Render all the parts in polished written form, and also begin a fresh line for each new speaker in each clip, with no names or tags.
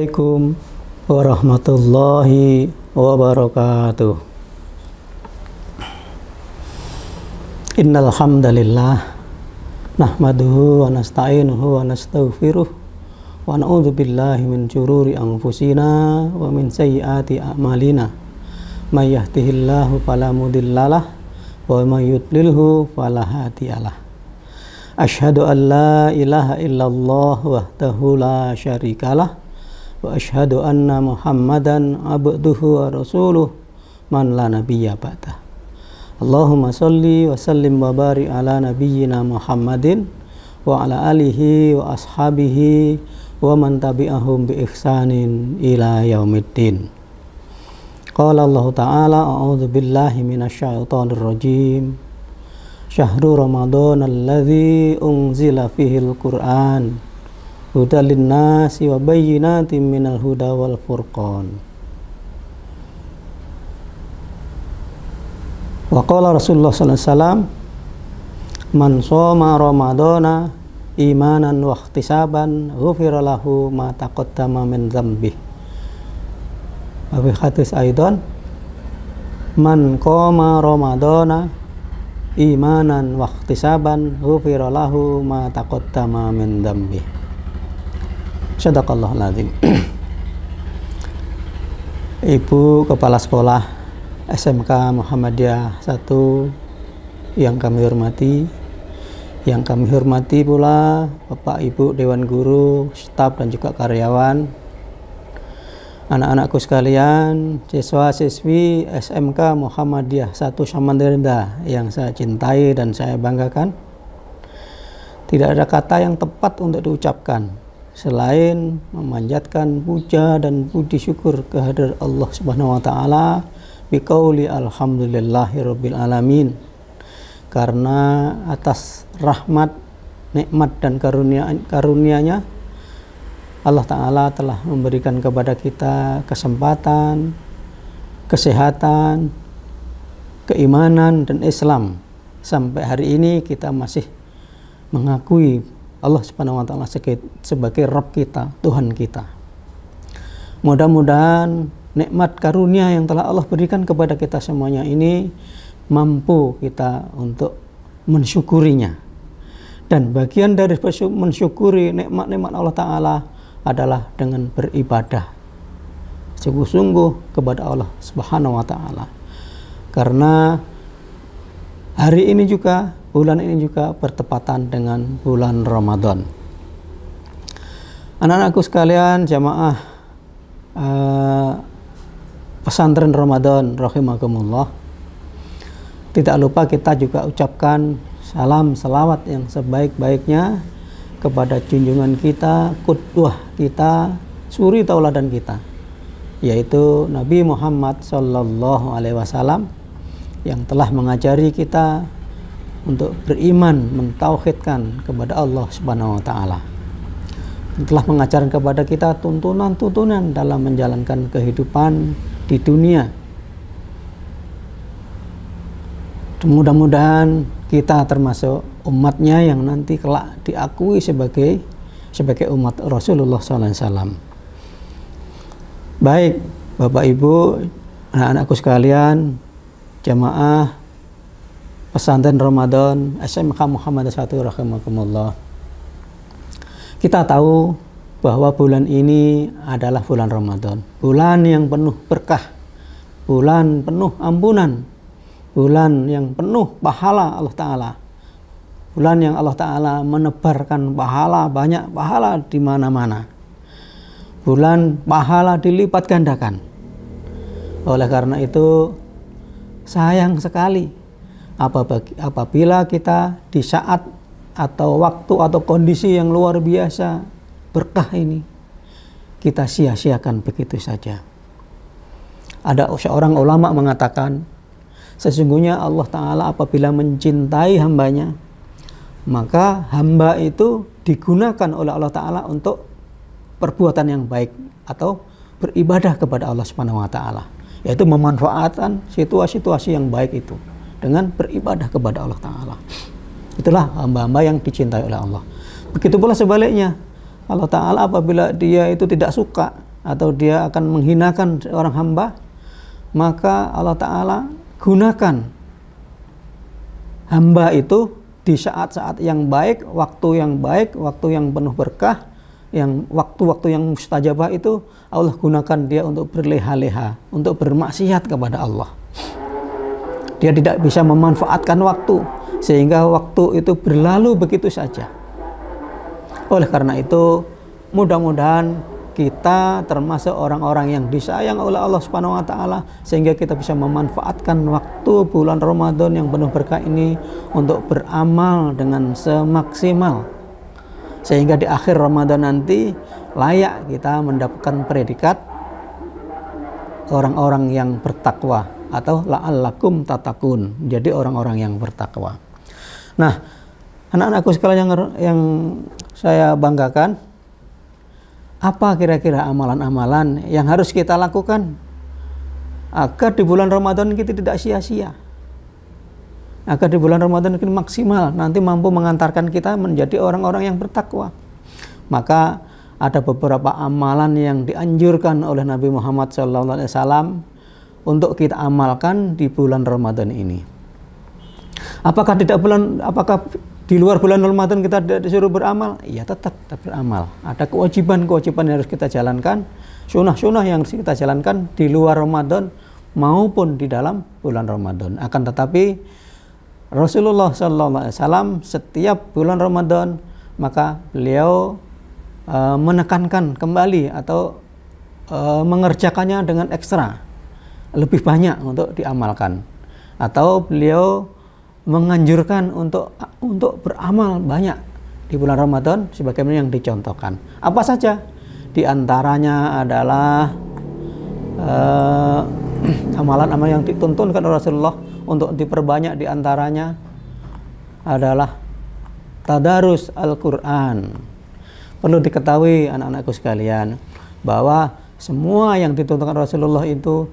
Assalamualaikum warahmatullahi wabarakatuh. Innal hamdalillah nahmaduhu wa nasta'inuhu wa nastaghfiruh wa na'udzu billahi min syururi anfusina wa min sayyiati a'malina. May yahdihillahu fala mudhillalah wa may yudlilhu fala hadiyalah. Asyhadu an la ilaha illallah wahdahu la syarikalah wa asyhadu anna Muhammadan abduhu wa rasuluh man la nabiyya ba'dah. Allahumma sholli wa sallim wa barik ala nabiyyina Muhammadin wa ala alihi wa ashabihi wa man tabi'ahum bi ihsanin ila yaumiddin. Qala Allah Ta'ala a'udzu billahi minasyaitonir rajim. Syahrul Ramadan alladzi unzila fihil Qur'an hudal linnasi wa bayyinatin minal huda wal furqan. Wa qala Rasulullah sallallahu alaihi wasallam man shoma ramadana imanan wa ihtisaban ghufira lahu ma taqaddama min dzambi. Wa fi hadis aidan man qama ramadana imanan wa ihtisaban ghufira lahu ma taqaddama min dzambi. Shadaqallahul azim. Ibu Kepala Sekolah SMK Muhammadiyah 1 yang kami hormati, pula Bapak Ibu Dewan Guru, staf dan juga karyawan, anak-anakku sekalian, siswa-siswi SMK Muhammadiyah 1 Samarinda yang saya cintai dan saya banggakan. Tidak ada kata yang tepat untuk diucapkan selain memanjatkan puja dan puji syukur kehadirat Allah Subhanahu wa taala biqauli alhamdulillahirabbil alamin. Karena atas rahmat, nikmat dan karunia-Nya Allah Ta'ala telah memberikan kepada kita kesempatan, kesehatan, keimanan, dan Islam. Sampai hari ini kita masih mengakui Allah Subhanahu wa Ta'ala sebagai Rabb kita, Tuhan kita. Mudah-mudahan nikmat karunia yang telah Allah berikan kepada kita semuanya ini mampu kita untuk mensyukurinya. Dan bagian dari mensyukuri nikmat-nikmat Allah Ta'ala adalah dengan beribadah sungguh-sungguh kepada Allah Subhanahu wa Ta'ala. Karena hari ini juga, bulan ini juga bertepatan dengan bulan Ramadan. Anak-anakku sekalian, jamaah pesantren Ramadan rahimakumullah, tidak lupa kita juga ucapkan salam selawat yang sebaik-baiknya kepada junjungan kita, qudwah kita, suri tauladan kita, yaitu Nabi Muhammad sallallahu alaihi wasallam yang telah mengajari kita untuk beriman, mentauhidkan kepada Allah Subhanahu wa taala. Telah mengajarkan kepada kita tuntunan-tuntunan dalam menjalankan kehidupan di dunia. Mudah-mudahan kita termasuk umatnya yang nanti kelak diakui sebagai umat Rasulullah SAW. Baik, Bapak Ibu, anak-anakku sekalian, jamaah pesantren Ramadan SMK Muhammadiyah 1 rahimakumullah. Kita tahu bahwa bulan ini adalah bulan Ramadan, bulan yang penuh berkah, bulan penuh ampunan, bulan yang penuh pahala Allah Ta'ala, bulan yang Allah Ta'ala menebarkan pahala, banyak pahala di mana-mana, bulan pahala dilipat gandakan. Oleh karena itu sayang sekali apabila kita di saat atau waktu atau kondisi yang luar biasa berkah ini kita sia-siakan begitu saja. Ada seorang ulama mengatakan, sesungguhnya Allah Ta'ala apabila mencintai hambanya, maka hamba itu digunakan oleh Allah Ta'ala untuk perbuatan yang baik atau beribadah kepada Allah Subhanahu wa Ta'ala, yaitu memanfaatkan situasi-situasi yang baik itu dengan beribadah kepada Allah Ta'ala. Itulah hamba-hamba yang dicintai oleh Allah. Begitu pula sebaliknya, Allah Ta'ala apabila dia itu tidak suka atau dia akan menghinakan orang hamba, maka Allah Ta'ala gunakan hamba itu di saat-saat yang baik, waktu yang penuh berkah, yang waktu-waktu yang mustajabah itu Allah gunakan dia untuk berleha-leha, untuk bermaksiat kepada Allah. Dia tidak bisa memanfaatkan waktu, sehingga waktu itu berlalu begitu saja. Oleh karena itu, mudah-mudahan kita termasuk orang-orang yang disayang oleh Allah Subhanahu wa taala, sehingga kita bisa memanfaatkan waktu bulan Ramadan yang penuh berkah ini untuk beramal dengan semaksimal, sehingga di akhir Ramadan nanti layak kita mendapatkan predikat orang-orang yang bertakwa, atau la'allakum tatakun, jadi orang-orang yang bertakwa. Nah, anak-anakku sekalian yang saya banggakan, apa kira-kira amalan-amalan yang harus kita lakukan agar di bulan Ramadan kita tidak sia-sia, agar di bulan Ramadan kita maksimal, nanti mampu mengantarkan kita menjadi orang-orang yang bertakwa? Maka ada beberapa amalan yang dianjurkan oleh Nabi Muhammad SAW untuk kita amalkan di bulan Ramadan ini. Apakah di luar bulan Ramadan kita tidak disuruh beramal? Iya, tetap beramal. Ada kewajiban-kewajiban yang harus kita jalankan, sunnah-sunnah yang harus kita jalankan di luar Ramadan maupun di dalam bulan Ramadan. Akan tetapi Rasulullah SAW setiap bulan Ramadan maka beliau menekankan kembali atau mengerjakannya dengan ekstra, lebih banyak untuk diamalkan, atau beliau menganjurkan untuk beramal banyak di bulan Ramadan sebagaimana yang dicontohkan. Apa saja? Di antaranya adalah amalan-amalan yang dituntunkan oleh Rasulullah untuk diperbanyak, di antaranya adalah tadarus Al-Quran. Perlu diketahui anak-anakku sekalian bahwa semua yang dituntunkan Rasulullah itu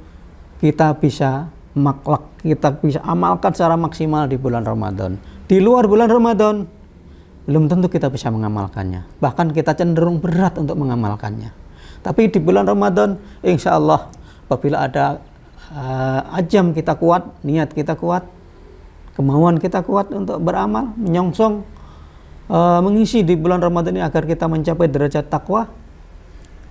kita bisa kita bisa amalkan secara maksimal di bulan Ramadan. Di luar bulan Ramadan belum tentu kita bisa mengamalkannya, bahkan kita cenderung berat untuk mengamalkannya. Tapi di bulan Ramadan insya Allah apabila ada ajam kita kuat, niat kita kuat, kemauan kita kuat untuk beramal, menyongsong mengisi di bulan Ramadan ini agar kita mencapai derajat takwa,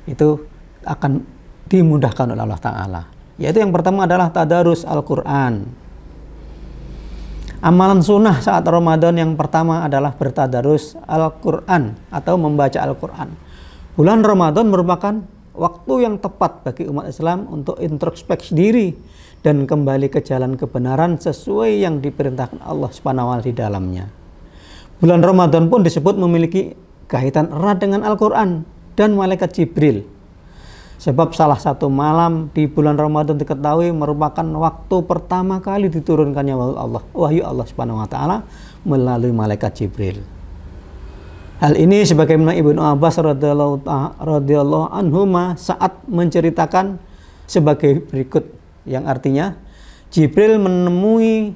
itu akan dimudahkan oleh Allah Ta'ala. Yaitu yang pertama adalah tadarus Al-Quran. Amalan sunnah saat Ramadan yang pertama adalah bertadarus Al-Quran atau membaca Al-Quran. Bulan Ramadan merupakan waktu yang tepat bagi umat Islam untuk introspeksi diri dan kembali ke jalan kebenaran sesuai yang diperintahkan Allah Subhanahu wa taala di dalamnya. Bulan Ramadan pun disebut memiliki kaitan erat dengan Al-Quran dan malaikat Jibril. Sebab salah satu malam di bulan Ramadan diketahui merupakan waktu pertama kali diturunkannya wahyu Allah Subhanahu wa taala melalui malaikat Jibril. Hal ini sebagaimana Ibnu Abbas radhiyallahu anhuma saat menceritakan sebagai berikut, yang artinya Jibril menemuinya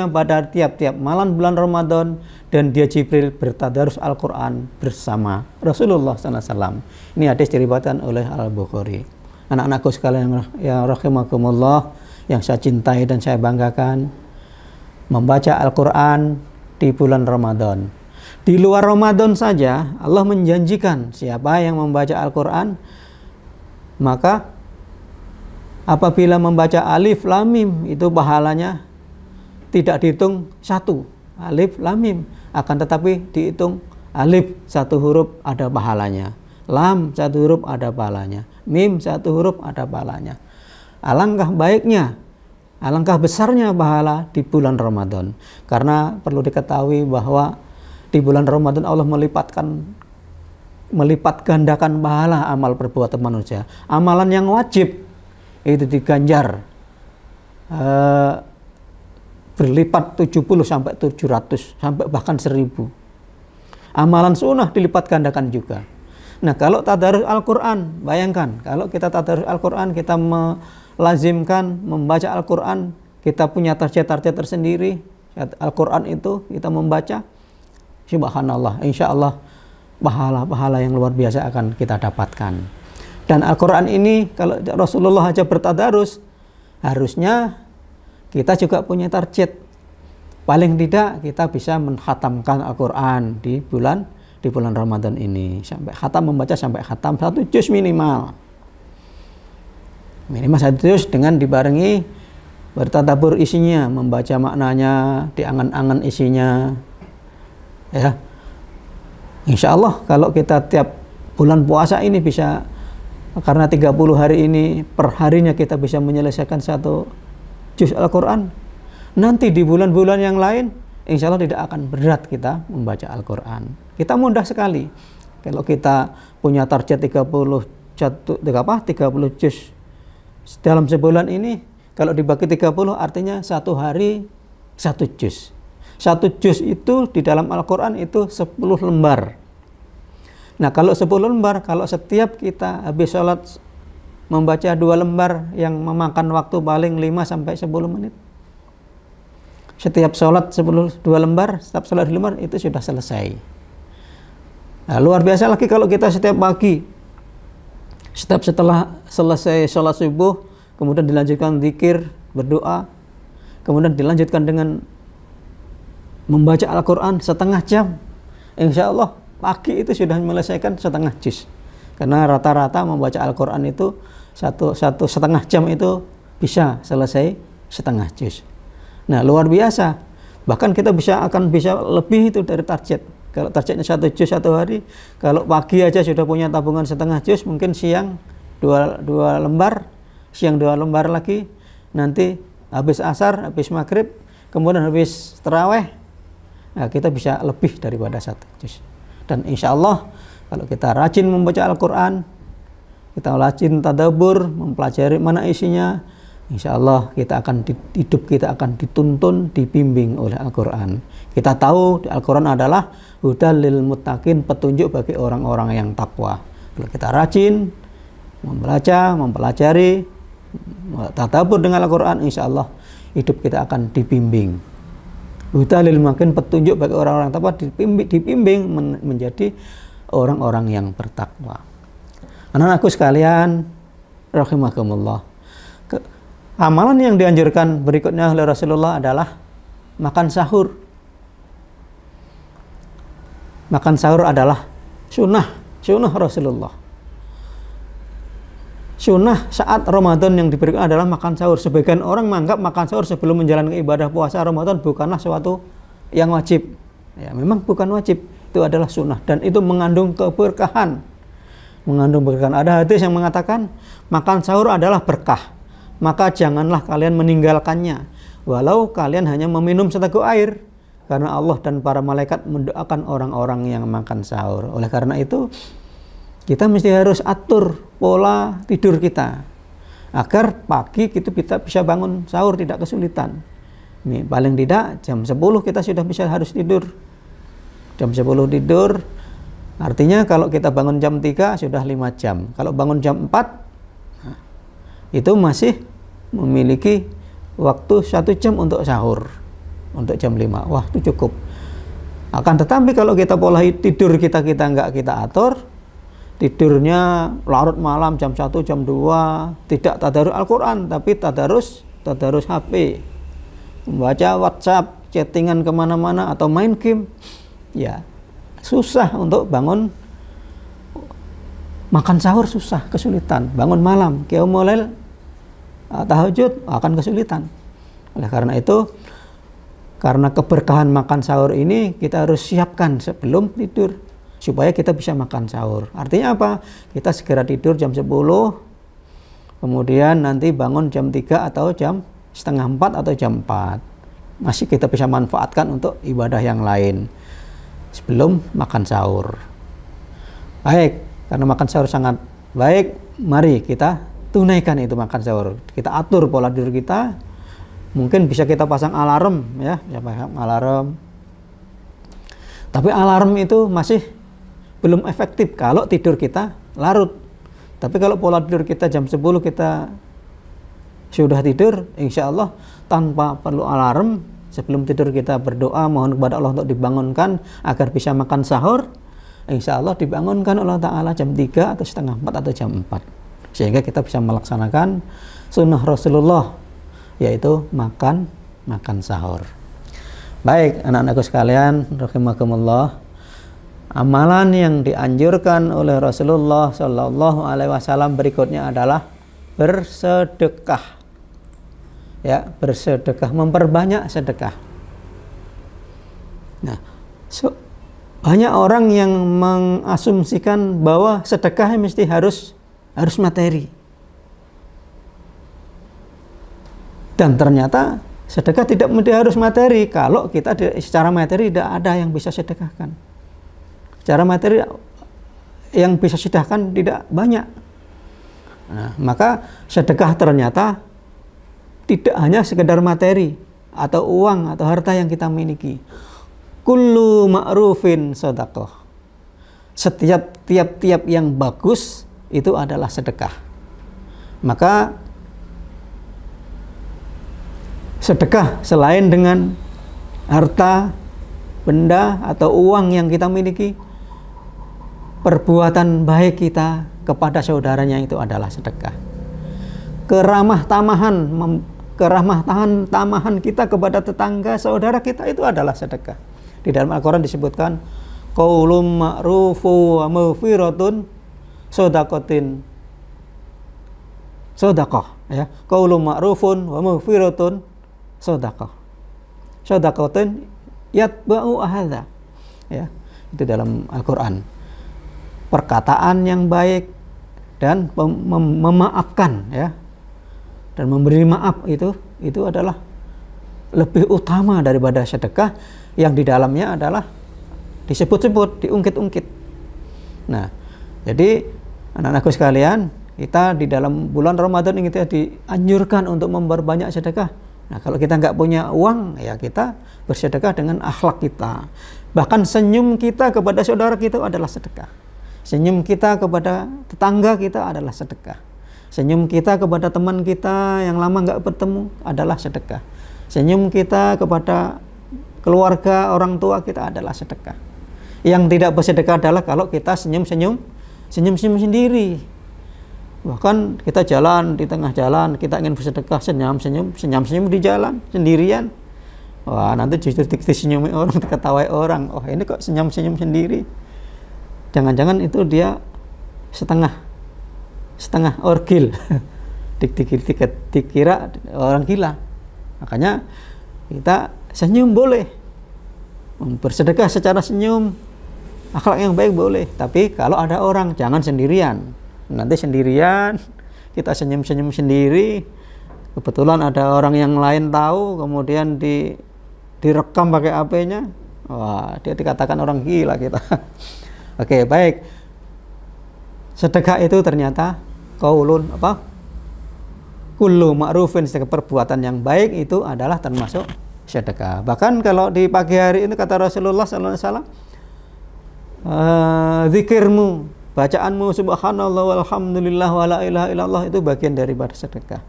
pada tiap-tiap malam bulan Ramadan, dan dia Jibril bertadarus Al-Quran bersama Rasulullah SAW. Ini hadis diriwayatkan oleh Al-Bukhari. Anak-anakku sekalian yang rahimakumullah, yang saya cintai dan saya banggakan, membaca Al-Quran di bulan Ramadan. Di luar Ramadan saja Allah menjanjikan siapa yang membaca Al-Quran, maka apabila membaca alif lam mim itu pahalanya tidak dihitung satu alif lam mim, akan tetapi dihitung alif satu huruf ada pahalanya, lam satu huruf ada pahalanya, mim satu huruf ada pahalanya. Alangkah baiknya, alangkah besarnya pahala di bulan Ramadan, karena perlu diketahui bahwa di bulan Ramadan Allah melipat gandakan pahala amal perbuatan manusia. Amalan yang wajib itu diganjar berlipat 70 sampai 700 sampai bahkan 1000. Amalan sunnah dilipat gandakan juga. Nah, kalau tadarus Al-Quran, bayangkan kalau kita tadarus Al-Quran, kita melazimkan membaca Al-Quran, kita punya target-target tersendiri. Al-Quran itu kita membaca, subhanallah, insya Allah pahala-pahala yang luar biasa akan kita dapatkan. Dan Al-Quran ini kalau Rasulullah aja bertadarus, harusnya kita juga punya target. Paling tidak kita bisa menghatamkan Al-Quran di bulan Ramadan ini. Sampai khatam, membaca sampai khatam 1 juz minimal. Minimal 1 juz dengan dibarengi bertadabbur isinya, membaca maknanya, diangan-angan isinya. Ya. Insya Allah kalau kita tiap bulan puasa ini bisa, karena 30 hari ini per harinya kita bisa menyelesaikan 1 juz Al-Quran, nanti di bulan-bulan yang lain insya Allah tidak akan berat kita membaca Al-Quran. Kita mudah sekali. Kalau kita punya target 30 juz dalam sebulan ini, kalau dibagi 30 artinya 1 hari 1 juz. 1 juz itu di dalam Al-Quran itu 10 lembar. Nah kalau 10 lembar, kalau setiap kita habis sholat membaca 2 lembar yang memakan waktu paling 5-10 menit. Setiap sholat 2 lembar, setiap sholat 2 lembar itu sudah selesai. Nah, luar biasa lagi kalau kita setiap pagi, setelah selesai sholat subuh, kemudian dilanjutkan zikir, berdoa, kemudian dilanjutkan dengan membaca Al-Quran setengah jam. Insya Allah pagi itu sudah menyelesaikan setengah juz. Karena rata-rata membaca Al-Quran itu satu setengah jam itu bisa selesai setengah juz. Nah luar biasa. Bahkan kita akan bisa lebih itu dari target. Kalau targetnya 1 juz 1 hari, kalau pagi aja sudah punya tabungan setengah juz, mungkin siang 2 lembar, siang 2 lembar lagi, nanti habis asar, habis maghrib, kemudian habis tarawih, nah kita bisa lebih daripada 1 juz. Dan insya Allah kalau kita rajin membaca Al-Quran, kita rajin tadabbur, mempelajari mana isinya, insya Allah hidup kita akan dituntun, dibimbing oleh Al-Quran. Kita tahu Al-Quran adalah hudal lil muttaqin, petunjuk bagi orang-orang yang takwa. Kalau kita rajin membaca, mempelajari, tadabbur dengan Al-Quran, insya Allah hidup kita akan dibimbing. Hudal lil muttaqin, petunjuk bagi orang-orang takwa, dibimbing menjadi orang-orang yang bertakwa. Anak-anakku sekalian, rahimakumullah. Amalan yang dianjurkan berikutnya oleh Rasulullah adalah makan sahur. Makan sahur adalah sunnah Rasulullah. Sunnah saat Ramadan yang diberikan adalah makan sahur. Sebagian orang menganggap makan sahur sebelum menjalankan ibadah puasa Ramadan bukanlah suatu yang wajib. Ya, memang bukan wajib, itu adalah sunnah dan itu mengandung keberkahan. Ada hadis yang mengatakan makan sahur adalah berkah. Maka janganlah kalian meninggalkannya walau kalian hanya meminum seteguk air, karena Allah dan para malaikat mendoakan orang-orang yang makan sahur. Oleh karena itu kita mesti harus atur pola tidur kita agar pagi kita bisa bangun sahur tidak kesulitan. Nih, paling tidak jam 10 kita sudah harus tidur. Jam 10 tidur artinya kalau kita bangun jam 3 sudah 5 jam. Kalau bangun jam 4 itu masih memiliki waktu 1 jam untuk sahur, untuk jam 5. Wah, itu cukup. Akan tetapi kalau kita pola tidur kita nggak kita atur, tidurnya larut malam jam 1, jam 2, tidak tadarus Al-Quran, tapi tadarus HP, membaca WhatsApp, chattingan kemana-mana, atau main game, ya susah untuk bangun. Makan sahur susah, kesulitan. Bangun malam, qiyamul lail, tahajud akan kesulitan. Oleh karena itu, karena keberkahan makan sahur ini kita harus siapkan sebelum tidur supaya kita bisa makan sahur. Artinya apa? Kita segera tidur jam 10, kemudian nanti bangun jam 3 atau jam setengah 4 atau jam 4. Masih kita bisa manfaatkan untuk ibadah yang lain sebelum makan sahur. Baik, karena makan sahur sangat baik, mari kita tunaikan itu makan sahur. Kita atur pola tidur kita. Mungkin bisa kita pasang alarm, ya, bisa pasang alarm. Tapi alarm itu masih belum efektif kalau tidur kita larut. Tapi kalau pola tidur kita jam 10 kita sudah tidur, insya Allah tanpa perlu alarm, sebelum tidur kita berdoa, mohon kepada Allah untuk dibangunkan agar bisa makan sahur. insya Allah dibangunkan oleh Ta'ala jam 3 atau setengah 4 atau jam 4. Sehingga kita bisa melaksanakan sunnah Rasulullah, yaitu makan sahur. Baik, anak-anakku sekalian, rahimakumullah, amalan yang dianjurkan oleh Rasulullah Shallallahu Alaihi Wasallam berikutnya adalah bersedekah. Ya, bersedekah, memperbanyak sedekah. Nah, banyak orang yang mengasumsikan bahwa sedekah mesti harus materi. Dan ternyata sedekah tidak mesti harus materi. Kalau kita secara materi tidak ada yang bisa sedekahkan. Secara materi yang bisa sedekahkan tidak banyak. Nah, maka sedekah ternyata tidak hanya sekedar materi atau uang atau harta yang kita miliki. Kullu ma'rufin sedekah. Setiap tiap yang bagus itu adalah sedekah. Maka sedekah selain dengan harta, benda atau uang yang kita miliki, perbuatan baik kita kepada saudaranya itu adalah sedekah. Keramah-tamahan kita kepada tetangga saudara kita itu adalah sedekah. Di dalam Al-Quran disebutkan qaulun ma'rufu wa maghfiratun shadaqatin shadaqah, ya. Qaulun ma'rufun wa maghfiratun shadaqah. Shadaqatin yatba'u ahadza. Ya, itu dalam Al-Quran. Perkataan yang baik dan memaafkan, ya. Dan memberi maaf itu adalah lebih utama daripada sedekah yang di dalamnya adalah disebut-sebut, diungkit-ungkit. Nah, jadi anak-anakku sekalian, kita di dalam bulan Ramadan ini kita dianjurkan untuk memperbanyak sedekah. Nah, kalau kita nggak punya uang, ya kita bersedekah dengan akhlak kita. Bahkan senyum kita kepada saudara kita adalah sedekah. Senyum kita kepada tetangga kita adalah sedekah. Senyum kita kepada teman kita yang lama nggak bertemu adalah sedekah. Senyum kita kepada keluarga, orang tua kita adalah sedekah. Yang tidak bersedekah adalah kalau kita senyum-senyum sendiri. Bahkan kita jalan di tengah jalan, kita ingin bersedekah, senyum-senyum di jalan sendirian. Wah, nanti justru disenyumi orang, diketawai orang. Oh, ini kok senyum-senyum sendiri. Jangan-jangan itu dia setengah orgil. Dikira orang gila. Makanya kita senyum boleh, bersedekah secara senyum, akhlak yang baik boleh. Tapi kalau ada orang, jangan sendirian. Nanti sendirian kita senyum-senyum sendiri, kebetulan ada orang yang lain tahu, kemudian direkam pakai HP-nya, wah, dia dikatakan orang gila kita. Oke, baik. Sedekah itu ternyata qaulun kullu ma'rufin, perbuatan yang baik itu adalah termasuk sedekah. Bahkan kalau di pagi hari ini kata Rasulullah SAW, zikirmu, bacaanmu subhanallah walhamdulillah wala ilaha illallah itu bagian daripada sedekah.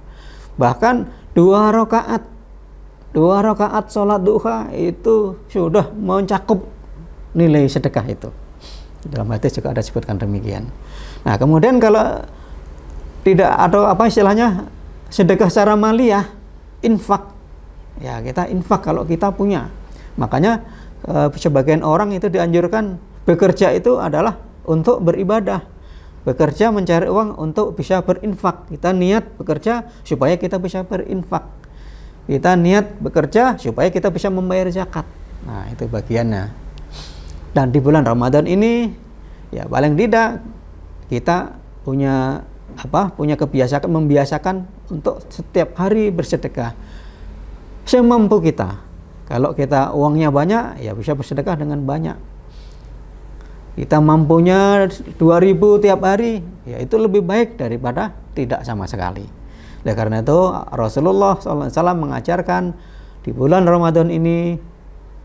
Bahkan 2 rakaat sholat duha itu sudah mencakup nilai sedekah itu. Dalam hadis juga ada sebutkan demikian. Nah, kemudian kalau tidak, atau apa istilahnya, sedekah secara maliyah, infak. Ya, kita infak kalau kita punya. Makanya sebagian orang itu dianjurkan bekerja itu adalah untuk beribadah. Bekerja mencari uang untuk bisa berinfak. Kita niat bekerja supaya kita bisa berinfak. Kita niat bekerja supaya kita bisa membayar zakat. Nah, itu bagiannya. Dan di bulan Ramadan ini, ya paling tidak kita punya kebiasaan, membiasakan untuk setiap hari bersedekah semampu kita. Kalau kita uangnya banyak, ya bisa bersedekah dengan banyak. Kita mampunya 2.000 tiap hari, ya itu lebih baik daripada tidak sama sekali. Oleh karena itu Rasulullah SAW mengajarkan di bulan Ramadan ini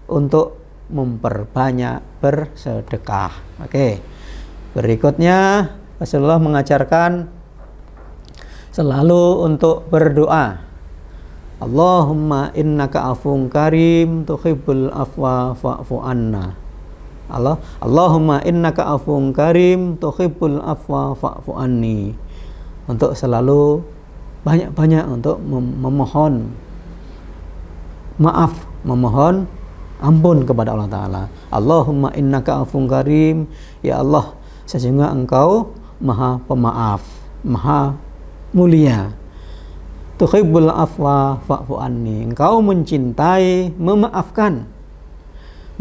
untuk memperbanyak bersedekah. Oke. Berikutnya Rasulullah mengajarkan selalu untuk berdoa. Allahumma innaka afun karim tuhibbul afwa fa'fu anna. Allahumma innaka afuwun karim tuhibbul afwa fa'fu anni. Untuk selalu banyak-banyak untuk memohon maaf, memohon ampun kepada Allah Ta'ala. Allahumma innaka afuwun karim, ya Allah, sesungguhnya Engkau Maha Pemaaf, Maha Mulia. Tuhibbul afwa fa'fu anni. Engkau mencintai memaafkan,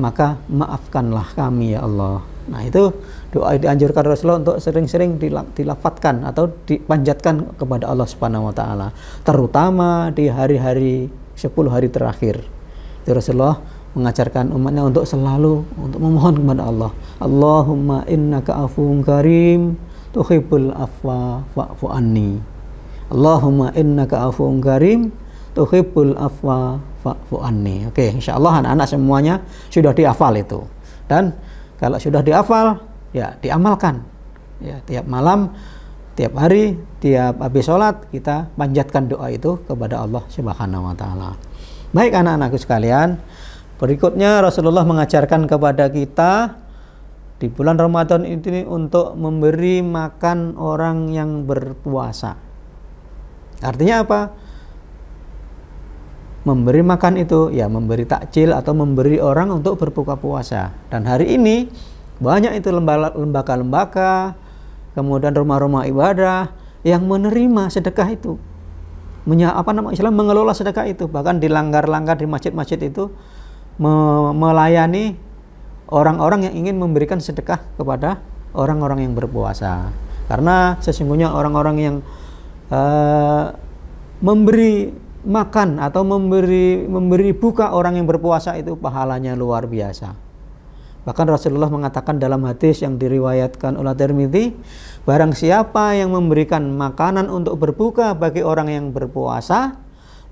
maka maafkanlah kami ya Allah. Nah, itu doa dianjurkan Rasulullah untuk sering-sering dilafadzkan atau dipanjatkan kepada Allah Subhanahu wa taala, terutama di hari-hari 10 hari terakhir. Itu Rasulullah mengajarkan umatnya untuk selalu untuk memohon kepada Allah. Allahumma innaka afuwun karim tuhibbul afwa fa'fu anni. Allahumma innaka afuwun karim tuhibbul afwa fa'fu anni. Oke, insyaallah anak-anak semuanya sudah dihafal itu. Dan kalau sudah dihafal, ya diamalkan. Ya, tiap malam, tiap hari, tiap habis sholat kita panjatkan doa itu kepada Allah Subhanahu wa taala. Baik anak-anakku sekalian, berikutnya Rasulullah mengajarkan kepada kita di bulan Ramadan ini untuk memberi makan orang yang berpuasa. Artinya apa? Memberi makan itu ya memberi takjil atau memberi orang untuk berbuka puasa. Dan hari ini banyak itu lembaga-lembaga, kemudian rumah-rumah ibadah yang menerima sedekah itu, mengelola sedekah itu. Bahkan di langgar-langgar di masjid-masjid itu melayani orang-orang yang ingin memberikan sedekah kepada orang-orang yang berpuasa. Karena sesungguhnya orang-orang yang memberi makan atau memberi buka orang yang berpuasa itu pahalanya luar biasa. Bahkan Rasulullah mengatakan dalam hadis yang diriwayatkan oleh Tirmidzi, barang siapa yang memberikan makanan untuk berbuka bagi orang yang berpuasa,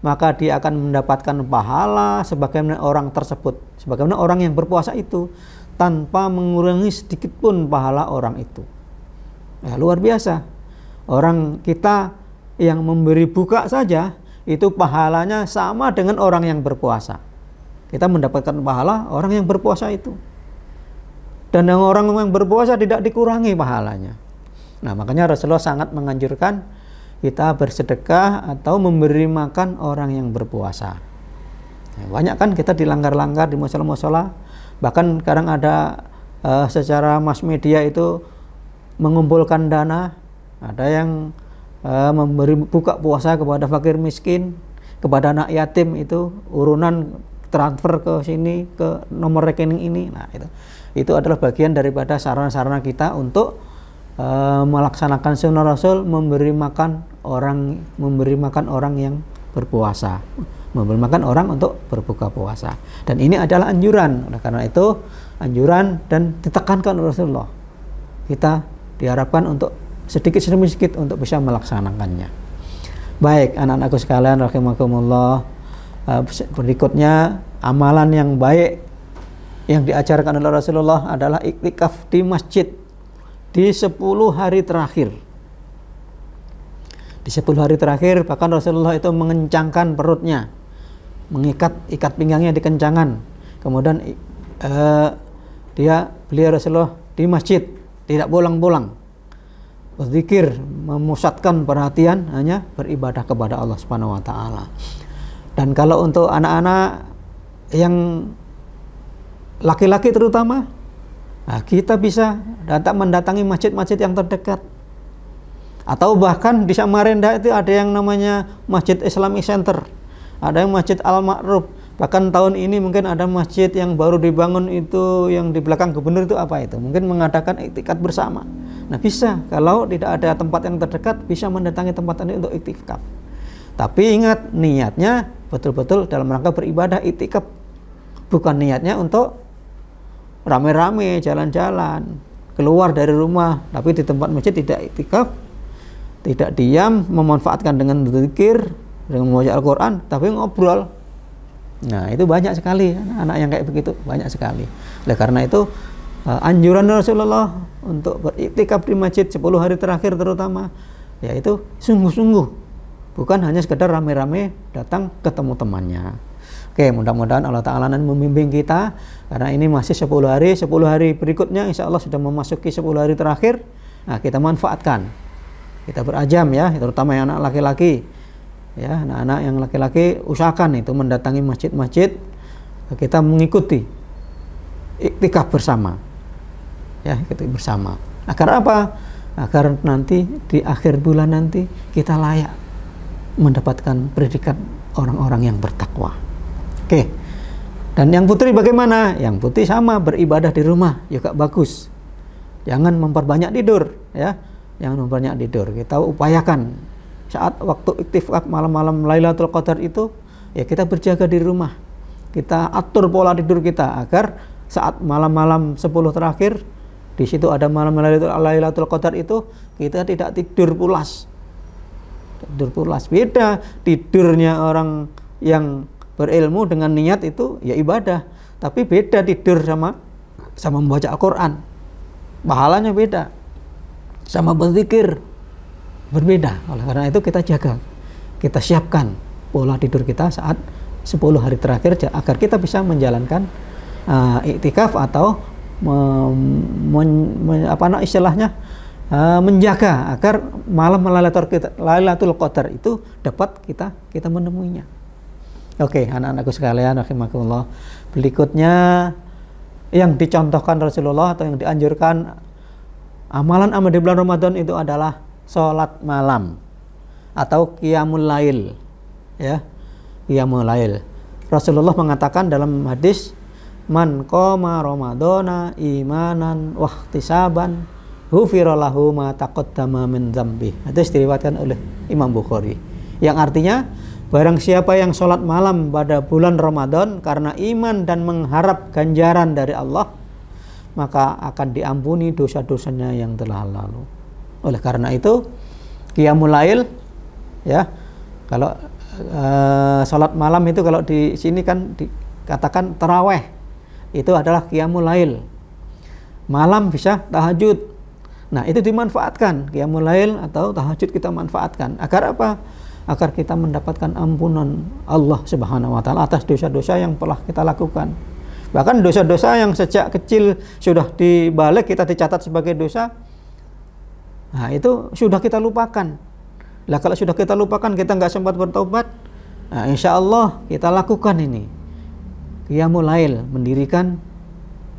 maka dia akan mendapatkan pahala sebagaimana orang tersebut, sebagaimana orang yang berpuasa itu, tanpa mengurangi sedikit pun pahala orang itu. Ya, luar biasa. Orang kita yang memberi buka saja itu pahalanya sama dengan orang yang berpuasa. Kita mendapatkan pahala orang yang berpuasa itu. Dan yang orang yang berpuasa tidak dikurangi pahalanya. Nah, makanya Rasulullah sangat menganjurkan kita bersedekah atau memberi makan orang yang berpuasa. Nah, banyak kan kita dilanggar-langgar di musala-musala. Bahkan kadang ada secara mass media itu mengumpulkan dana. Ada yang memberi buka puasa kepada fakir miskin, kepada anak yatim, itu urunan transfer ke sini, ke nomor rekening ini. Nah, itu adalah bagian daripada sarana-sarana kita untuk melaksanakan sunnah Rasul, memberi makan orang yang berpuasa, memberi makan orang untuk berbuka puasa. Dan ini adalah anjuran. Oleh karena itu anjuran dan ditekankan oleh Rasulullah, kita diharapkan untuk sedikit demi sedikit untuk bisa melaksanakannya. Baik anak-anakku sekalian rahimakumullah, berikutnya amalan yang baik yang diajarkan oleh Rasulullah adalah iktikaf di masjid di 10 hari terakhir. Di 10 hari terakhir bahkan Rasulullah itu mengencangkan perutnya, ikat pinggangnya dikencangkan. Kemudian beliau Rasulullah di masjid, tidak pulang-pulang, berzikir, memusatkan perhatian hanya beribadah kepada Allah Subhanahu wa taala. Dan kalau untuk anak-anak yang laki-laki terutama, nah, kita bisa mendatangi masjid-masjid yang terdekat. Atau bahkan di Samarinda itu ada yang namanya Masjid Islamic Center, ada yang Masjid Al-Ma'ruf. Bahkan tahun ini mungkin ada masjid yang baru dibangun itu, yang di belakang gubernur itu apa itu? Mungkin mengadakan iktikaf bersama. Nah, bisa, kalau tidak ada tempat yang terdekat, bisa mendatangi tempat ini untuk iktikaf. Tapi ingat, niatnya betul-betul dalam rangka beribadah iktikaf. Bukan niatnya untuk rame-rame, jalan-jalan, keluar dari rumah, tapi di tempat masjid tidak iktikaf, tidak diam, memanfaatkan dengan zikir, dengan membaca Al-Quran, tapi ngobrol. Nah, itu banyak sekali anak yang kayak begitu, banyak sekali. Oleh karena itu anjuran Rasulullah untuk beriktikaf di masjid 10 hari terakhir terutama, yaitu sungguh-sungguh, bukan hanya sekedar rame-rame datang ketemu temannya. Oke, mudah-mudahan Allah Ta'ala membimbing kita, karena ini masih 10 hari berikutnya insya Allah sudah memasuki 10 hari terakhir. Nah, kita manfaatkan, kita berajam ya, terutama yang anak laki-laki ya, anak-anak yang laki-laki usahakan itu mendatangi masjid-masjid, kita mengikuti iktikaf bersama ya, ikuti bersama. Agar apa? Agar nanti di akhir bulan nanti kita layak mendapatkan predikat orang-orang yang bertakwa. Oke. Dan yang putri bagaimana? Yang putri sama, beribadah di rumah juga bagus. Jangan memperbanyak tidur ya. Jangan memperbanyak tidur. Kita upayakan saat waktu iktikaf malam-malam Lailatul Qadar itu ya kita berjaga di rumah. Kita atur pola tidur kita agar saat malam-malam 10 terakhir di situ ada malam Lailatul Qadar itu kita tidak tidur pulas. Tidur pulas. Beda tidurnya orang yang berilmu dengan niat itu ya ibadah, tapi beda tidur sama membaca Al-Quran, pahalanya beda, sama berzikir berbeda. Oleh karena itu kita jaga, kita siapkan pola tidur kita saat 10 hari terakhir agar kita bisa menjalankan iktikaf atau menjaga agar malam Lailatul Qadar itu dapat kita menemuinya. Oke, anak-anakku sekalian, rahimakumullah. Berikutnya yang dicontohkan Rasulullah atau yang dianjurkan amalan di bulan Ramadan itu adalah sholat malam atau qiyamul lail. Ya, qiyamul lail. Rasulullah mengatakan dalam hadis, "Man qama Ramadana imanan wa ihtisaban, ghufira lahu ma taqaddama min dzambi." Hadis diriwayatkan oleh Imam Bukhari. Yang artinya, barang siapa yang sholat malam pada bulan Ramadan karena iman dan mengharap ganjaran dari Allah, maka akan diampuni dosa-dosanya yang telah lalu. Oleh karena itu, qiyamul lail ya, kalau sholat malam itu kalau di sini kan dikatakan taraweh, itu adalah qiyamul lail. Malam bisa tahajud. Nah, itu dimanfaatkan, qiyamul lail atau tahajud kita manfaatkan. Agar apa? Agar kita mendapatkan ampunan Allah Subhanahu wa Ta'ala atas dosa-dosa yang telah kita lakukan. Bahkan dosa-dosa yang sejak kecil sudah dibalik kita dicatat sebagai dosa, nah itu sudah kita lupakan. Lah kalau sudah kita lupakan, kita nggak sempat bertobat, nah insya Allah kita lakukan ini qiyamul lail, mendirikan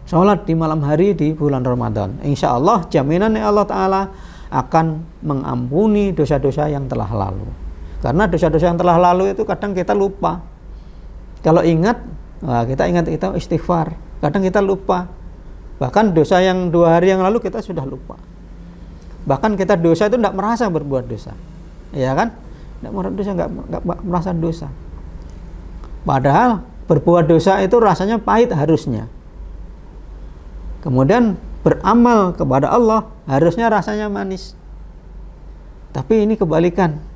sholat di malam hari di bulan Ramadan. Insya Allah jaminan Allah Ta'ala akan mengampuni dosa-dosa yang telah lalu. Karena dosa-dosa yang telah lalu itu kadang kita lupa. Kalau ingat, nah kita istighfar. Kadang kita lupa. Bahkan dosa yang 2 hari yang lalu kita sudah lupa. Bahkan kita dosa itu tidak merasa berbuat dosa, ya kan? Tidak merasa dosa. Padahal berbuat dosa itu rasanya pahit harusnya. Kemudian beramal kepada Allah harusnya rasanya manis. Tapi ini kebalikan.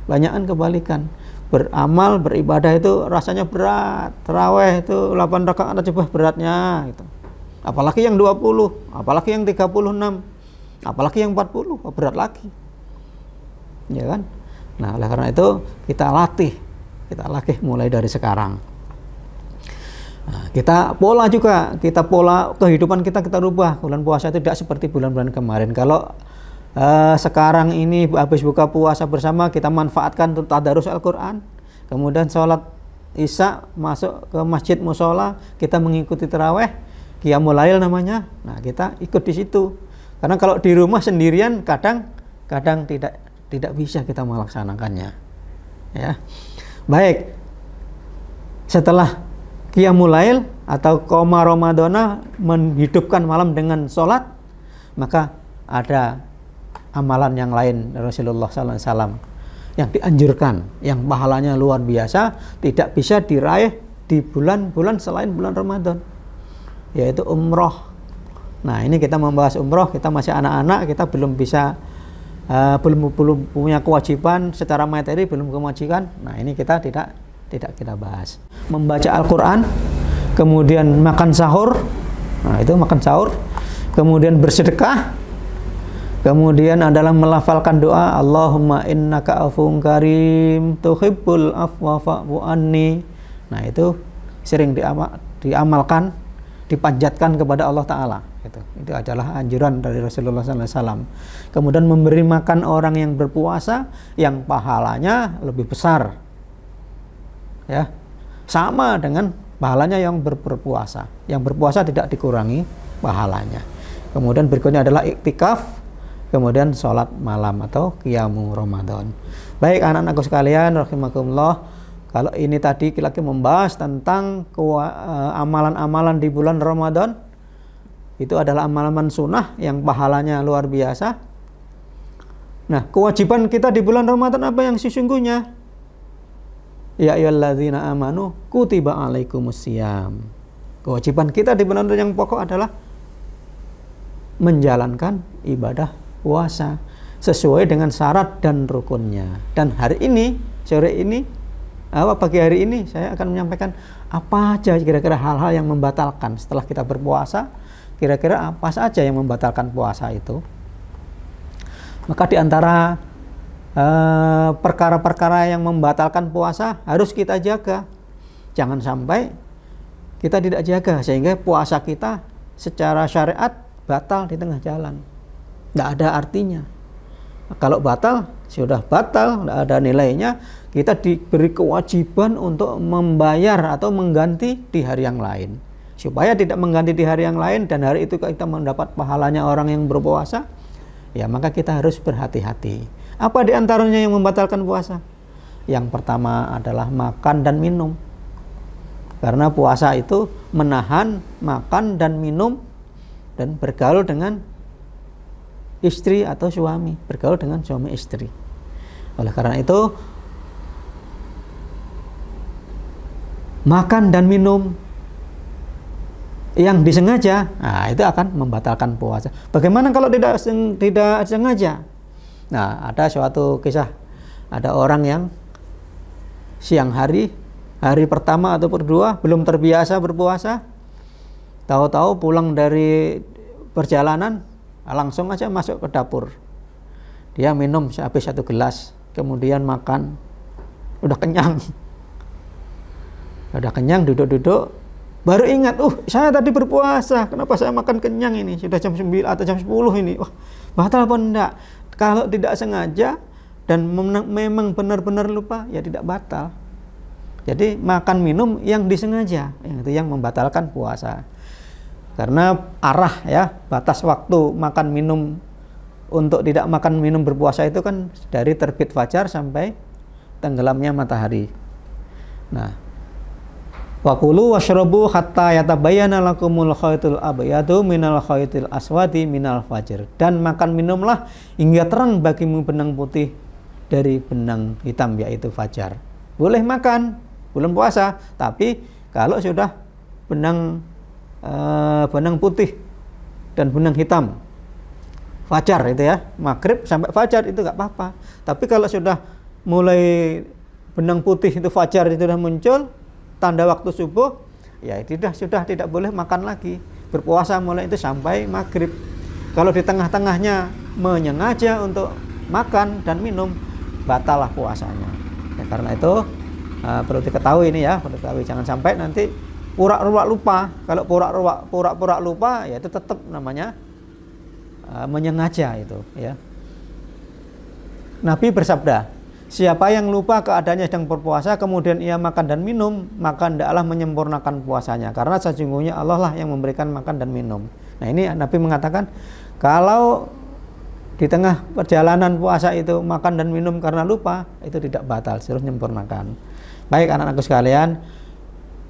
Banyakan kebalikan. Beramal, beribadah itu rasanya berat. Taraweh itu 8 rakaat aja beratnya gitu. Apalagi yang 20, apalagi yang 36, apalagi yang 40, berat lagi. Ya kan? Nah, oleh karena itu kita latih mulai dari sekarang. Nah, kita pola kehidupan kita rubah. Bulan puasa itu tidak seperti bulan-bulan kemarin. Kalau sekarang ini habis buka puasa bersama, kita manfaatkan untuk tadarus Al-Quran, kemudian sholat isya masuk ke masjid musola, kita mengikuti taraweh, qiyamul lail namanya. Nah, kita ikut di situ. Karena kalau di rumah sendirian kadang tidak bisa kita melaksanakannya. Ya. Baik. Setelah qiyamul lail atau qoma Ramadana, menghidupkan malam dengan sholat, maka ada amalan yang lain Rasulullah SAW yang dianjurkan, yang pahalanya luar biasa, tidak bisa diraih di bulan-bulan selain bulan Ramadan, yaitu umroh. Nah, ini kita membahas umroh, kita masih anak-anak, kita belum bisa belum punya kewajiban secara materi, belum kewajiban. Nah, ini kita tidak kita bahas. Membaca Al-Quran, kemudian makan sahur, nah itu makan sahur, kemudian bersedekah, kemudian adalah melafalkan doa Allahumma innaka afuwun karim tuhibbul afwa fa'fu anni. Nah, itu sering diamalkan, dipanjatkan kepada Allah Ta'ala. Itu adalah anjuran dari Rasulullah SAW. Kemudian memberi makan orang yang berpuasa yang pahalanya lebih besar, ya, sama dengan pahalanya yang berpuasa. Yang berpuasa tidak dikurangi pahalanya. Kemudian berikutnya adalah iktikaf, kemudian sholat malam atau qiyamu Ramadan. Baik anak-anakku sekalian, rahimakumullah, kalau ini tadi kita membahas tentang amalan-amalan di bulan Ramadan. Itu adalah amalan sunnah yang pahalanya luar biasa. Nah, kewajiban kita di bulan Ramadan apa yang sesungguhnya? Ya ayyuhalladzina amanu kutiba alaikumusiyam. Kewajiban kita di bulan Ramadan yang pokok adalah menjalankan ibadah puasa sesuai dengan syarat dan rukunnya. Dan hari ini, sore ini, pagi hari ini saya akan menyampaikan apa aja kira-kira hal-hal yang membatalkan setelah kita berpuasa. Kira-kira apa saja yang membatalkan puasa itu? Maka di antara perkara-perkara yang membatalkan puasa harus kita jaga. Jangan sampai kita tidak jaga sehingga puasa kita secara syariat batal di tengah jalan. Tidak ada artinya. Kalau batal, sudah batal, tidak ada nilainya. Kita diberi kewajiban untuk membayar atau mengganti di hari yang lain. Supaya tidak mengganti di hari yang lain dan hari itu kita mendapat pahalanya orang yang berpuasa, ya maka kita harus berhati-hati. Apa di antaranya yang membatalkan puasa? Yang pertama adalah makan dan minum. Karena puasa itu menahan makan dan minum dan bergaul dengan istri atau suami, bergaul dengan suami istri. Oleh karena itu, makan dan minum yang disengaja, nah itu akan membatalkan puasa. Bagaimana kalau tidak sengaja? Nah, ada suatu kisah, ada orang yang siang hari pertama atau kedua belum terbiasa berpuasa, tahu-tahu pulang dari perjalanan langsung aja masuk ke dapur. Dia minum habis 1 gelas, kemudian makan, udah kenyang, duduk-duduk. Baru ingat, saya tadi berpuasa, kenapa saya makan kenyang ini? Sudah jam 9 atau jam 10 ini. Wah, batal apa enggak? Kalau tidak sengaja dan memang benar-benar lupa, ya tidak batal. Jadi makan minum yang disengaja, itu yang membatalkan puasa. Karena arah ya, batas waktu makan minum untuk tidak makan minum berpuasa itu kan dari terbit fajar sampai tenggelamnya matahari. Nah, Wakulu washrabu hatta yatabayyana lakumul khaytul abyadu minal khaytil aswadi minal fajr. Dan makan minumlah hingga terang bagimu benang putih dari benang hitam, yaitu fajar. Boleh makan, belum puasa, tapi kalau sudah benang putih dan benang hitam, fajar itu ya, maghrib sampai fajar itu nggak apa-apa. Tapi kalau sudah mulai benang putih itu fajar itu sudah muncul, tanda waktu subuh, ya sudah tidak boleh makan lagi. Berpuasa mulai itu sampai maghrib. Kalau di tengah-tengahnya menyengaja untuk makan dan minum, batallah puasanya. Ya, karena itu perlu diketahui ini ya, perlu diketahui, jangan sampai nanti pura-pura lupa. Kalau pura-pura lupa, ya itu tetap namanya menyengaja itu ya. Nabi bersabda, siapa yang lupa keadaannya sedang berpuasa kemudian ia makan dan minum, maka hendaklah menyempurnakan puasanya, karena sesungguhnya Allah lah yang memberikan makan dan minum. Nah, ini Nabi mengatakan kalau di tengah perjalanan puasa itu makan dan minum karena lupa, itu tidak batal, harus menyempurnakan. Baik anak-anakku sekalian,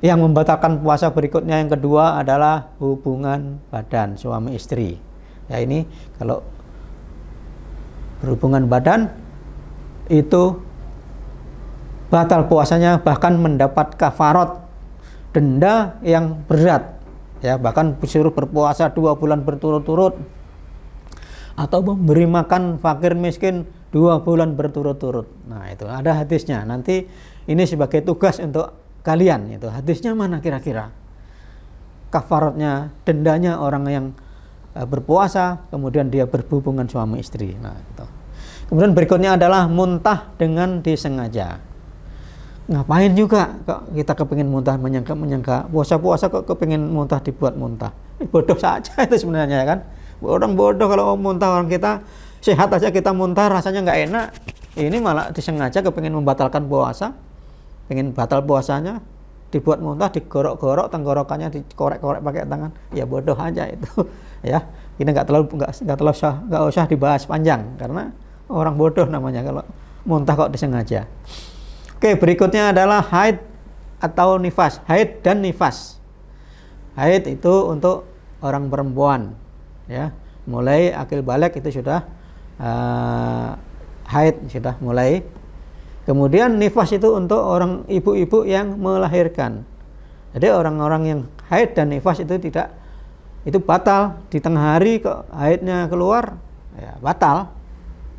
yang membatalkan puasa berikutnya yang kedua adalah hubungan badan suami istri. Ya, ini kalau berhubungan badan itu batal puasanya, bahkan mendapat kafarat, denda yang berat ya, bahkan disuruh berpuasa 2 bulan berturut-turut atau memberi makan fakir miskin 2 bulan berturut-turut. Nah, itu ada hadisnya, nanti ini sebagai tugas untuk kalian. Itu hadisnya mana kira-kira kafaratnya, dendanya orang yang berpuasa kemudian dia berhubungan suami istri. Nah, itu. Kemudian berikutnya adalah muntah dengan disengaja. ngapain juga kok kita kepingin muntah, menyangka puasa kok kepingin muntah dibuat muntah. Bodoh saja itu sebenarnya kan. Orang bodoh kalau muntah, orang kita sehat aja kita muntah rasanya nggak enak. Ini malah disengaja kepingin membatalkan puasa, pengen batal puasanya, dibuat muntah, digorok-gorok tenggorokannya, dikorek-korek pakai tangan. Ya bodoh aja itu. Ya, ini nggak usah dibahas panjang karena orang bodoh namanya kalau muntah kok disengaja. Oke, berikutnya adalah haid atau nifas. Haid dan nifas. Haid itu untuk orang perempuan, ya, mulai akil balik itu sudah haid, sudah mulai. Kemudian nifas itu untuk orang ibu-ibu yang melahirkan. Jadi orang-orang yang haid dan nifas itu batal di tengah hari kok haidnya keluar, ya batal.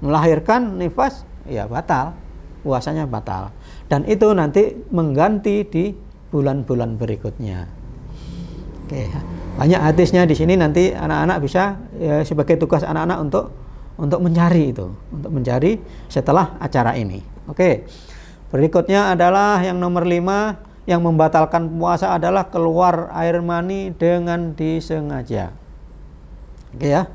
Melahirkan nifas, ya batal, puasanya batal. Dan itu nanti mengganti di bulan-bulan berikutnya. Oke, banyak hadisnya di sini, nanti anak-anak bisa ya, sebagai tugas anak-anak untuk mencari itu, untuk mencari setelah acara ini. Oke, berikutnya adalah yang nomor 5, yang membatalkan puasa adalah keluar air mani dengan disengaja. Oke ya,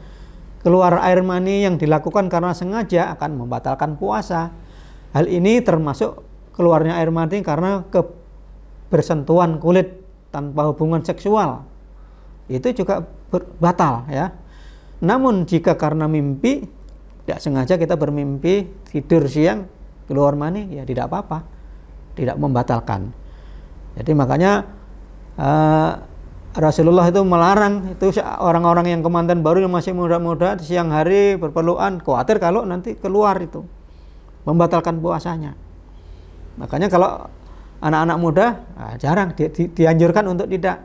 keluar air mani yang dilakukan karena sengaja akan membatalkan puasa. Hal ini termasuk keluarnya air mani karena bersentuhan kulit tanpa hubungan seksual, itu juga batal ya. Namun jika karena mimpi, tidak sengaja kita bermimpi tidur siang keluar mani, ya tidak apa-apa, tidak membatalkan. Jadi makanya Rasulullah itu melarang itu orang-orang yang kemanten baru yang masih muda-muda siang hari berperluan, khawatir kalau nanti keluar itu membatalkan puasanya. Makanya kalau anak-anak muda jarang dianjurkan untuk tidak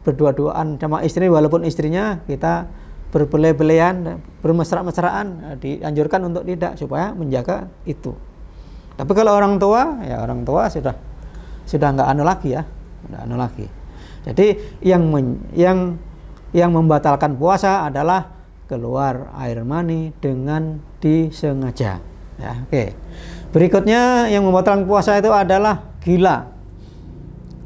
berdua-duaan sama istri, walaupun istrinya kita berbelai-belaian, bermesra-mesraan, dianjurkan untuk tidak, supaya menjaga itu. Tapi kalau orang tua, ya orang tua sudah nggak anu lagi ya, nggak anu lagi. Jadi yang membatalkan puasa adalah keluar air mani dengan disengaja. Ya, oke. Berikutnya yang membatalkan puasa itu adalah gila.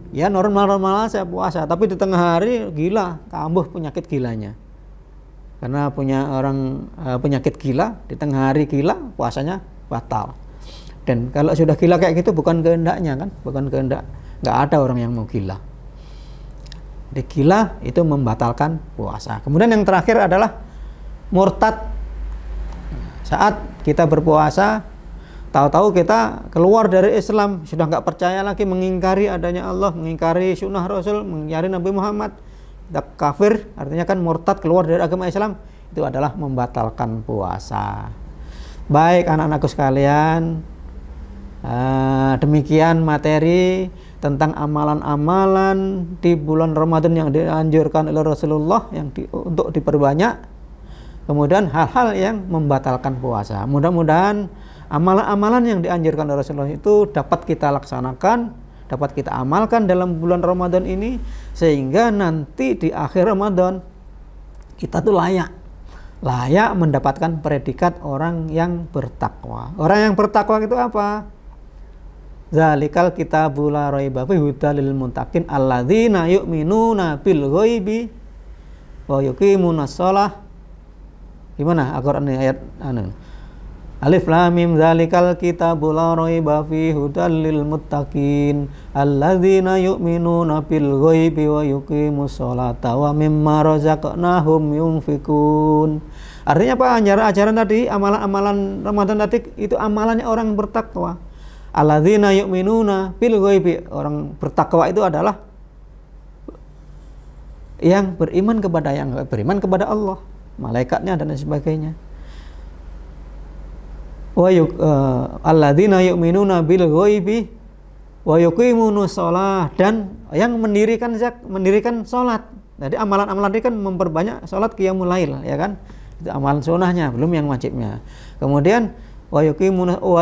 Ya normal-normal saya puasa, tapi di tengah hari gila, kambuh penyakit gilanya. Karena punya orang penyakit gila, di tengah hari gila, puasanya batal. Dan kalau sudah gila kayak gitu bukan kehendaknya kan, bukan kehendak, nggak ada orang yang mau gila. Jadi gila itu membatalkan puasa. Kemudian yang terakhir adalah murtad. Saat kita berpuasa, tahu-tahu kita keluar dari Islam, sudah nggak percaya lagi, mengingkari adanya Allah, mengingkari sunnah Rasul, mengingkari Nabi Muhammad, kita kafir, artinya kan murtad, keluar dari agama Islam, itu adalah membatalkan puasa. Baik anak-anakku sekalian, demikian materi tentang amalan-amalan di bulan Ramadan yang dianjurkan oleh Rasulullah untuk diperbanyak. Kemudian hal-hal yang membatalkan puasa. Mudah-mudahan amalan-amalan yang dianjurkan oleh Rasulullah itu dapat kita laksanakan, dapat kita amalkan dalam bulan Ramadan ini, sehingga nanti di akhir Ramadan kita tuh layak mendapatkan predikat orang yang bertakwa. Orang yang bertakwa itu apa? Zalikal kitabul la raiba fihi hudal lil muttaqin alladzina yu'minuna bil ghaibi wa yuqimunas shalah. Gimana Al-Qur'an ayat Alif Lam Mim zalikal kitabul la raiba fihi hudal lil muttaqin alladzina yu'minuna bil ghaibi wa yuqimus sholata wa mimma razaqnahum yunfikun. Artinya apa? Ajaran tadi, amalan-amalan Ramadan tadi itu amalannya orang bertakwa. Alladzina yu'minuna bil ghaibi, orang bertakwa itu adalah yang beriman kepada Allah, malaikatnya dan sebagainya. Alladzina yu'minuna bil ghaibi wa yuqimunus shalah, dan yang mendirikan salat. Jadi amalan-amalan ini kan memperbanyak salat qiyamul lail, ya kan? Itu amalan sunnahnya, belum yang wajibnya. Kemudian wa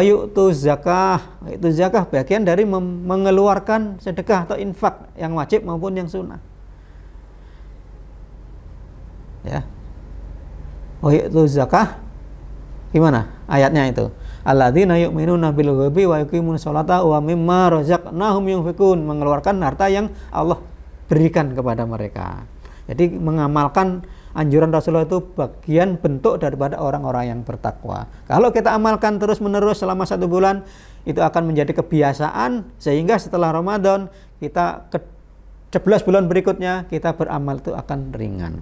yu'tuz zakah, itu zakah bagian dari mengeluarkan sedekah atau infak yang wajib maupun yang sunnah. Ya. Wa yu'tuz zakah, gimana ayatnya itu? Alladzina yu'minuna bil ghaibi wa yuqimuna sholata wa mimma razaqnahum yunfikun, mengeluarkan harta yang Allah berikan kepada mereka. Jadi mengamalkan anjuran Rasulullah itu bagian bentuk daripada orang-orang yang bertakwa. Kalau kita amalkan terus-menerus selama 1 bulan, itu akan menjadi kebiasaan, sehingga setelah Ramadan kita ke 11 bulan berikutnya kita beramal itu akan ringan.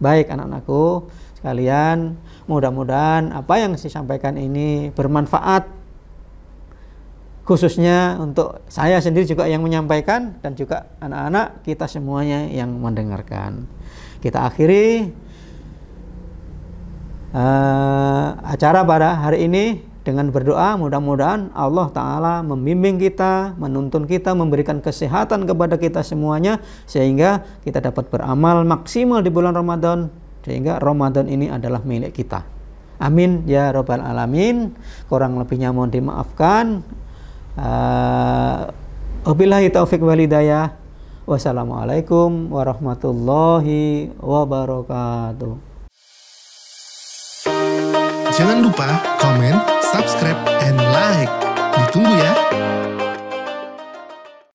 Baik anak-anakku sekalian, mudah-mudahan apa yang saya sampaikan ini bermanfaat, khususnya untuk saya sendiri juga yang menyampaikan, dan juga anak-anak kita semuanya yang mendengarkan. Kita akhiri acara pada hari ini dengan berdoa, mudah-mudahan Allah Ta'ala membimbing kita, menuntun kita, memberikan kesehatan kepada kita semuanya, sehingga kita dapat beramal maksimal di bulan Ramadan, sehingga Ramadan ini adalah milik kita. Amin ya Rabbal Alamin. Kurang lebihnya mohon dimaafkan. Wabillahi taufik wal hidayah. Wassalamualaikum warahmatullahi wabarakatuh.
Jangan lupa komen, subscribe,